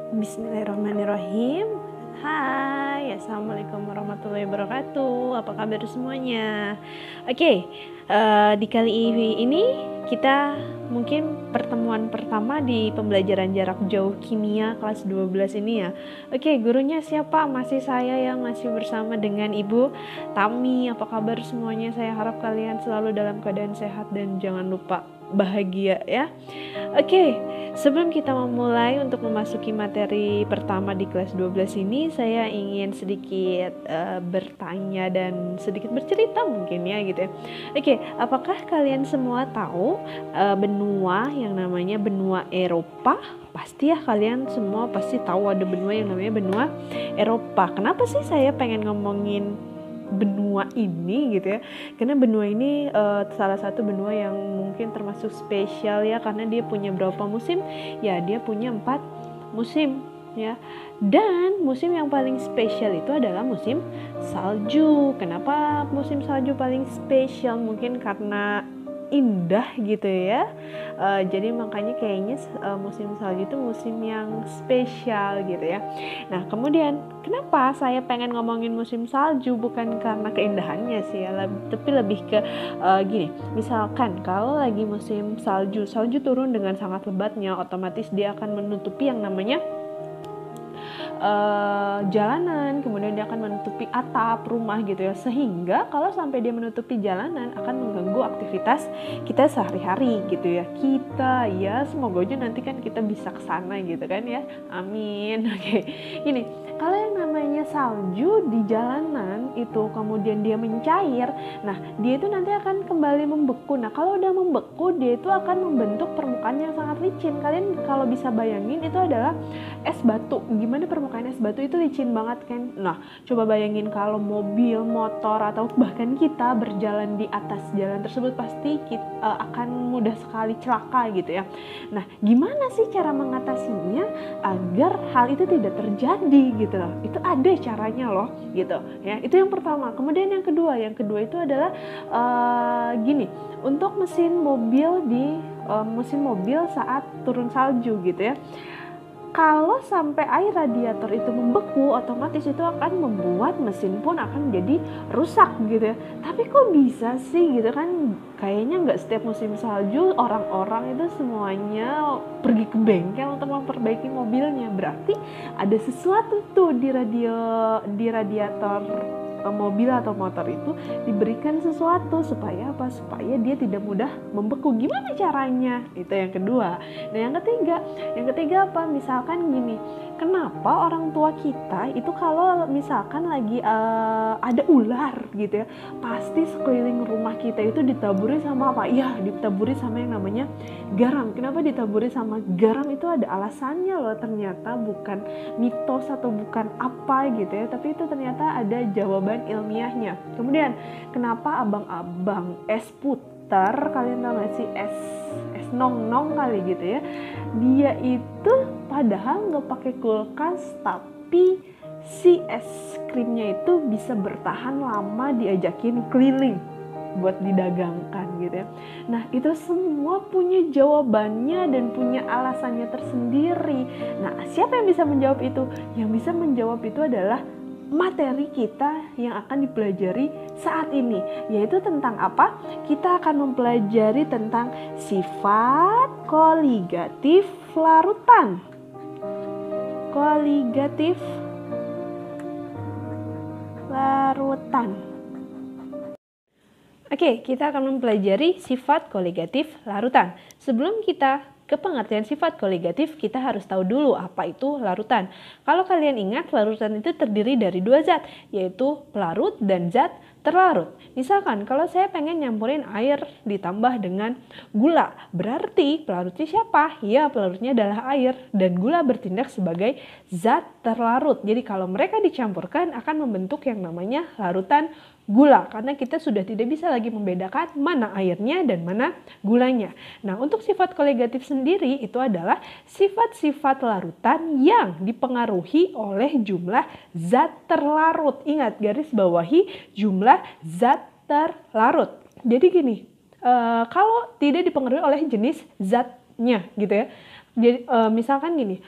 Bismillahirrahmanirrahim. Hai, assalamualaikum warahmatullahi wabarakatuh. Apa kabar semuanya? Oke, di kali ini kita mungkin pertemuan pertama di pembelajaran jarak jauh kimia kelas 12 ini ya. Oke, gurunya siapa? Masih saya yang masih bersama dengan Ibu Tami. Apa kabar semuanya? Saya harap kalian selalu dalam keadaan sehat dan jangan lupa bahagia ya. Oke, sebelum kita memulai untuk memasuki materi pertama di kelas 12 ini, saya ingin sedikit bertanya dan sedikit bercerita mungkin ya gitu ya. Oke, apakah kalian semua tahu benua yang namanya benua Eropa? Pasti ya, kalian semua pasti tahu ada benua yang namanya benua Eropa. Kenapa sih saya pengen ngomongin benua ini gitu ya, karena benua ini salah satu benua yang mungkin termasuk spesial ya, karena dia punya berapa musim ya, dia punya 4 musim ya, dan musim yang paling spesial itu adalah musim salju. Kenapa musim salju paling spesial? Mungkin karena indah gitu ya, jadi makanya kayaknya musim salju itu musim yang spesial gitu ya. Nah kemudian kenapa saya pengen ngomongin musim salju? Bukan karena keindahannya sih ya, tapi lebih ke gini, misalkan kalau lagi musim salju turun dengan sangat lebatnya, otomatis dia akan menutupi yang namanya jalanan, kemudian dia akan menutupi atap rumah gitu ya, sehingga kalau sampai dia menutupi jalanan akan mengganggu aktivitas kita sehari-hari gitu ya. Kita ya semoga aja nanti kan kita bisa kesana gitu kan ya, amin. Oke, ini kalau yang namanya salju di jalanan itu kemudian dia mencair, nah dia itu nanti akan kembali membeku. Nah kalau udah membeku, dia itu akan membentuk permukaan yang sangat licin. Kalian kalau bisa bayangin itu adalah es batu. Gimana permukaan es batu itu licin banget kan? Nah coba bayangin kalau mobil, motor, atau bahkan kita berjalan di atas jalan tersebut, pasti kita akan mudah sekali celaka gitu ya. Nah gimana sih cara mengatasinya agar hal itu tidak terjadi gitu loh? Itu ada caranya loh gitu ya. Itu yang pertama. Kemudian yang kedua itu adalah gini, untuk mesin mobil saat turun salju gitu ya, kalau sampai air radiator itu membeku, otomatis itu akan membuat mesin pun akan jadi rusak gitu ya. Tapi kok bisa sih gitu kan? Kayaknya nggak setiap musim salju orang-orang itu semuanya pergi ke bengkel untuk memperbaiki mobilnya. Berarti ada sesuatu tuh di radiator mobil atau motor itu diberikan sesuatu supaya apa? Supaya dia tidak mudah membeku. Gimana caranya? Itu yang kedua. Nah yang ketiga apa? Misalkan gini, kenapa orang tua kita itu kalau misalkan lagi ada ular gitu ya, pasti sekeliling rumah kita itu ditaburi sama apa? Ya ditaburi sama yang namanya garam. Kenapa ditaburi sama garam? Itu ada alasannya loh, ternyata bukan mitos atau bukan apa gitu ya, tapi itu ternyata ada jawaban ilmiahnya. Kemudian kenapa abang-abang es putar, kalian tahu gak sih es nong-nong kali gitu ya, dia itu padahal nggak pakai kulkas, tapi si es krimnya itu bisa bertahan lama diajakin keliling buat didagangkan gitu ya. Nah itu semua punya jawabannya dan punya alasannya tersendiri. Nah siapa yang bisa menjawab itu? Yang bisa menjawab itu adalah materi kita yang akan dipelajari saat ini, yaitu tentang apa? Kita akan mempelajari tentang sifat koligatif larutan. Koligatif larutan. Oke, kita akan mempelajari sifat koligatif larutan. Sebelum kita ke pengertian sifat koligatif, kita harus tahu dulu apa itu larutan. Kalau kalian ingat, larutan itu terdiri dari 2 zat, yaitu pelarut dan zat terlarut. Misalkan kalau saya pengen nyampurin air ditambah dengan gula, berarti pelarutnya siapa? Ya, pelarutnya adalah air, dan gula bertindak sebagai zat terlarut. Jadi kalau mereka dicampurkan akan membentuk yang namanya larutan gula, karena kita sudah tidak bisa lagi membedakan mana airnya dan mana gulanya. Nah, untuk sifat koligatif sendiri itu adalah sifat-sifat larutan yang dipengaruhi oleh jumlah zat terlarut. Ingat, garis bawahi jumlah zat terlarut. Jadi gini, kalau tidak dipengaruhi oleh jenis zatnya gitu ya. Jadi misalkan gini,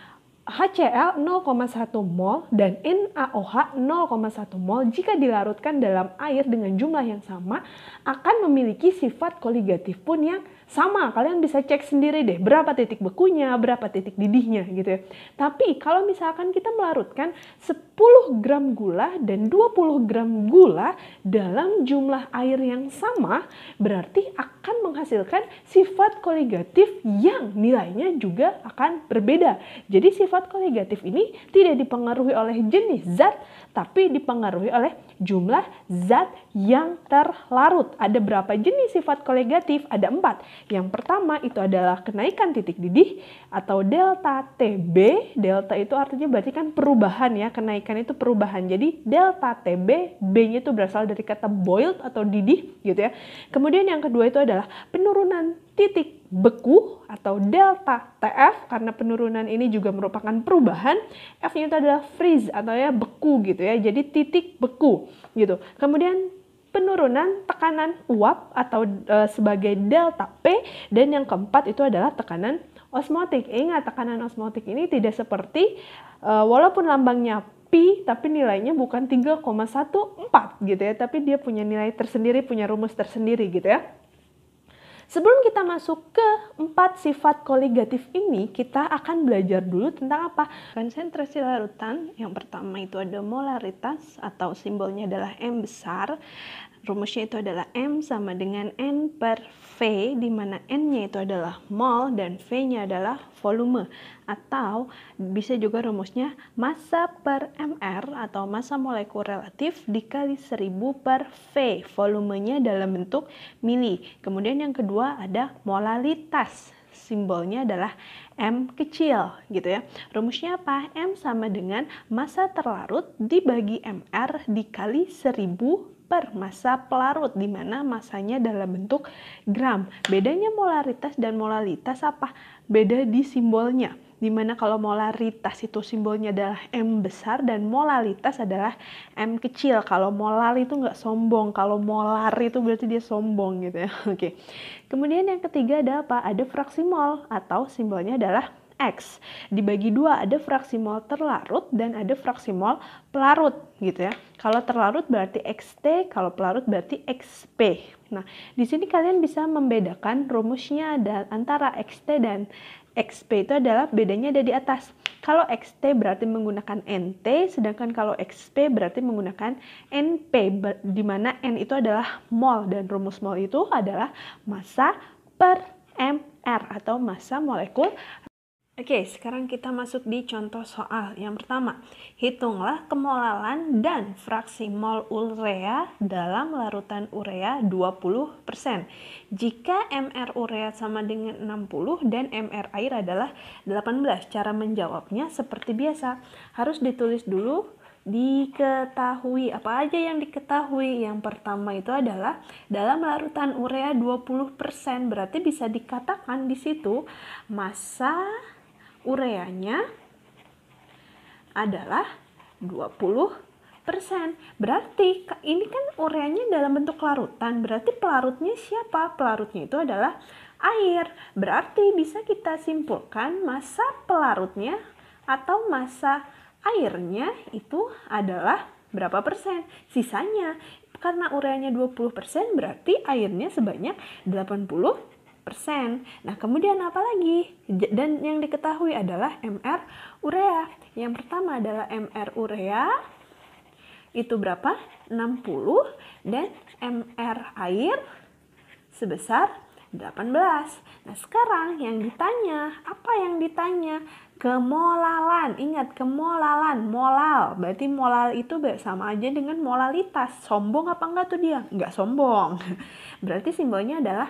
HCl 0,1 mol dan NaOH 0,1 mol jika dilarutkan dalam air dengan jumlah yang sama akan memiliki sifat koligatif pun yang sama. Kalian bisa cek sendiri deh berapa titik bekunya, berapa titik didihnya gitu ya. Tapi kalau misalkan kita melarutkan 10 gram gula dan 20 gram gula dalam jumlah air yang sama, berarti akan menghasilkan sifat koligatif yang nilainya juga akan berbeda. Jadi sifat koligatif ini tidak dipengaruhi oleh jenis zat, tapi dipengaruhi oleh jumlah zat yang terlarut. Ada berapa jenis sifat koligatif? Ada 4. Yang pertama itu adalah kenaikan titik didih atau delta TB. Delta itu artinya berarti kan perubahan ya, kenaikan itu perubahan. Jadi delta TB, B-nya itu berasal dari kata boiled atau didih gitu ya. Kemudian yang kedua itu adalah penurunan titik beku atau delta TF, karena penurunan ini juga merupakan perubahan. F-nya itu adalah freeze atau ya beku gitu ya, jadi titik beku gitu. Kemudian penurunan tekanan uap atau sebagai delta P, dan yang keempat itu adalah tekanan osmotik. Ingat, tekanan osmotik ini tidak seperti walaupun lambangnya Pi tapi nilainya bukan 3,14 gitu ya, tapi dia punya nilai tersendiri, punya rumus tersendiri gitu ya. Sebelum kita masuk ke 4 sifat koligatif ini, kita akan belajar dulu tentang apa? Konsentrasi larutan. Yang pertama itu ada molaritas atau simbolnya adalah M besar. Rumusnya itu adalah M sama dengan N per V, di mana N-nya itu adalah mol dan V-nya adalah volume. Atau bisa juga rumusnya massa per mR atau massa molekul relatif dikali 1000 per V. Volumenya dalam bentuk mili. Kemudian yang kedua ada molalitas. Simbolnya adalah M kecil gitu ya. Rumusnya apa? M sama dengan massa terlarut dibagi mR dikali 1000 per massa pelarut, di mana massanya dalam bentuk gram. Bedanya molaritas dan molalitas apa? Beda di simbolnya. Dimana kalau molaritas itu simbolnya adalah M besar dan molalitas adalah M kecil. Kalau molar itu nggak sombong, kalau molar itu berarti dia sombong gitu ya. Oke. Kemudian yang ketiga ada apa? Ada fraksi mol atau simbolnya adalah X. Dibagi 2, ada fraksi mol terlarut dan ada fraksi mol pelarut gitu ya. Kalau terlarut berarti XT, kalau pelarut berarti XP. Nah, di sini kalian bisa membedakan rumusnya antara XT dan XP itu adalah bedanya ada di atas. Kalau XT berarti menggunakan NT, sedangkan kalau XP berarti menggunakan NP, di mana N itu adalah mol dan rumus mol itu adalah massa per mR atau massa molekul. Oke, sekarang kita masuk di contoh soal. Yang pertama, hitunglah kemolalan dan fraksi mol urea dalam larutan urea 20%. Jika MR urea sama dengan 60 dan MR air adalah 18. Cara menjawabnya seperti biasa. Harus ditulis dulu, diketahui. Apa aja yang diketahui? Yang pertama itu adalah dalam larutan urea 20%, berarti bisa dikatakan di situ massa ureanya adalah 20%. Berarti ini kan ureanya dalam bentuk larutan, berarti pelarutnya siapa? Pelarutnya itu adalah air. Berarti bisa kita simpulkan massa pelarutnya atau massa airnya itu adalah berapa persen? Sisanya, karena ureanya 20%, berarti airnya sebanyak 80%. Nah, kemudian apa lagi? Dan yang diketahui adalah MR urea. Yang pertama adalah MR urea itu berapa? 60 dan MR air sebesar 18. Nah, sekarang yang ditanya, apa yang ditanya? Kemolalan. Ingat, kemolalan, molal. Berarti molal itu sama aja dengan molalitas. Sombong apa enggak tuh dia? Enggak sombong. Berarti simbolnya adalah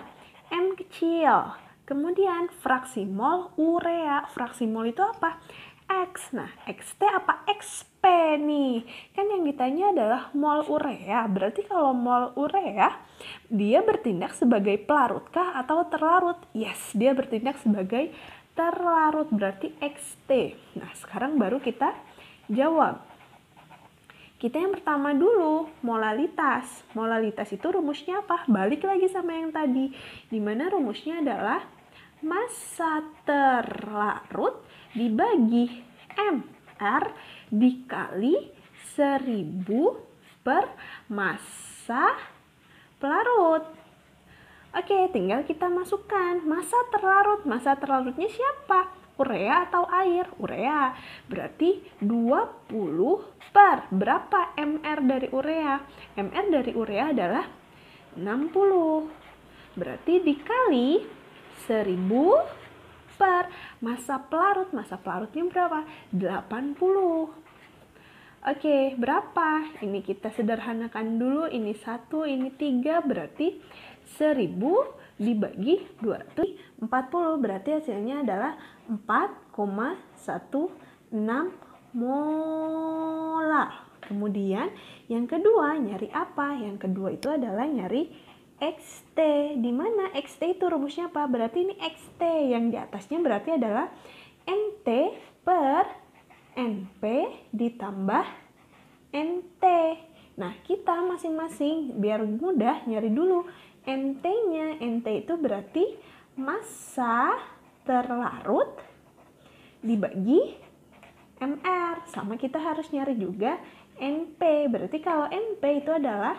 M kecil. Kemudian fraksi mol urea. Fraksi mol itu apa? X. Nah, XT apa? XP nih. Kan yang ditanya adalah mol urea. Berarti kalau mol urea, dia bertindak sebagai pelarutkah atau terlarut? Yes, dia bertindak sebagai terlarut. Berarti XT. Nah, sekarang baru kita jawab. Kita yang pertama dulu, molalitas. Molalitas itu rumusnya apa? Balik lagi sama yang tadi. Dimana rumusnya adalah massa terlarut dibagi mR dikali 1000 per massa pelarut. Oke, tinggal kita masukkan massa terlarut. Massa terlarutnya siapa? Urea atau air? Urea. Berarti 20 per berapa mR dari urea? mR dari urea adalah 60. Berarti dikali 1000 per massa pelarut. Massa pelarutnya berapa? 80. Oke, berapa? Ini kita sederhanakan dulu. Ini 1, ini 3, berarti 1000 dibagi 240. Berarti hasilnya adalah 4,16 molar. Kemudian yang kedua, nyari apa? Yang kedua itu adalah nyari XT. Di mana XT itu rumusnya apa? Berarti ini XT. Yang di atasnya berarti adalah NT per NP ditambah NT. Nah, kita masing-masing biar mudah nyari dulu NT-nya. NT itu berarti massa terlarut dibagi MR. Sama kita harus nyari juga NP. Berarti kalau NP itu adalah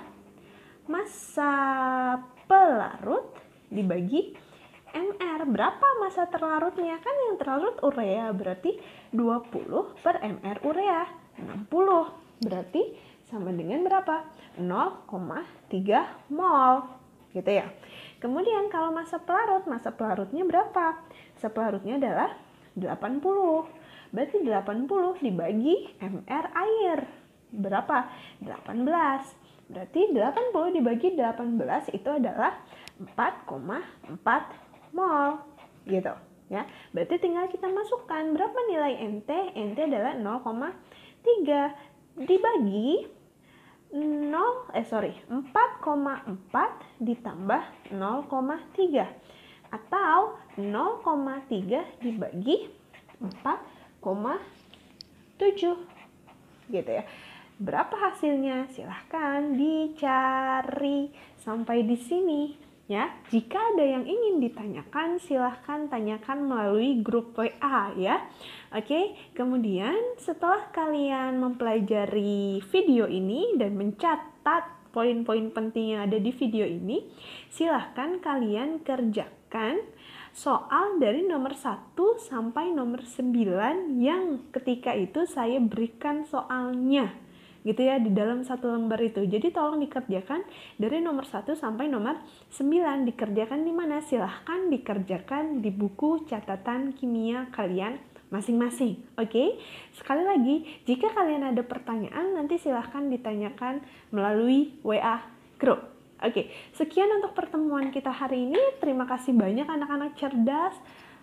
massa pelarut dibagi MR. Berapa massa terlarutnya? Kan yang terlarut urea, berarti 20 per MR urea, 60. Berarti sama dengan berapa? 0,3 mol. Gitu ya. Kemudian kalau massa pelarutnya berapa? Massa pelarutnya adalah 80. Berarti 80 dibagi MR air. Berapa? 18. Berarti 80 dibagi 18 itu adalah 4,4 mol, gitu ya. Berarti tinggal kita masukkan berapa nilai NT? NT adalah 0,3 dibagi 4,4 ditambah 0,3 atau 0,3 dibagi 4,7, gitu ya. Berapa hasilnya? Silahkan dicari sampai di sini. Ya, jika ada yang ingin ditanyakan, silahkan tanyakan melalui grup WA ya. Oke, kemudian setelah kalian mempelajari video ini dan mencatat poin-poin penting yang ada di video ini, silahkan kalian kerjakan soal dari nomor 1 sampai nomor 9 yang ketika itu saya berikan soalnya. Gitu ya, di dalam satu lembar itu. Jadi tolong dikerjakan dari nomor 1 sampai nomor 9. Dikerjakan di mana? Silahkan dikerjakan di buku catatan kimia kalian masing-masing. Oke? Sekali lagi, jika kalian ada pertanyaan, nanti silahkan ditanyakan melalui WA grup. Oke, sekian untuk pertemuan kita hari ini. Terima kasih banyak anak-anak cerdas.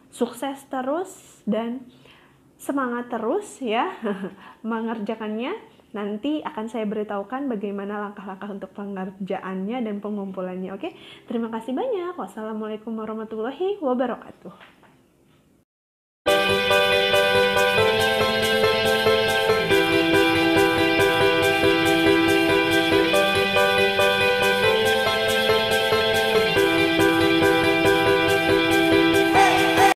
Sukses terus dan semangat terus ya mengerjakannya. Nanti akan saya beritahukan bagaimana langkah-langkah untuk pengerjaannya dan pengumpulannya. Oke, terima kasih banyak. Wassalamualaikum warahmatullahi wabarakatuh.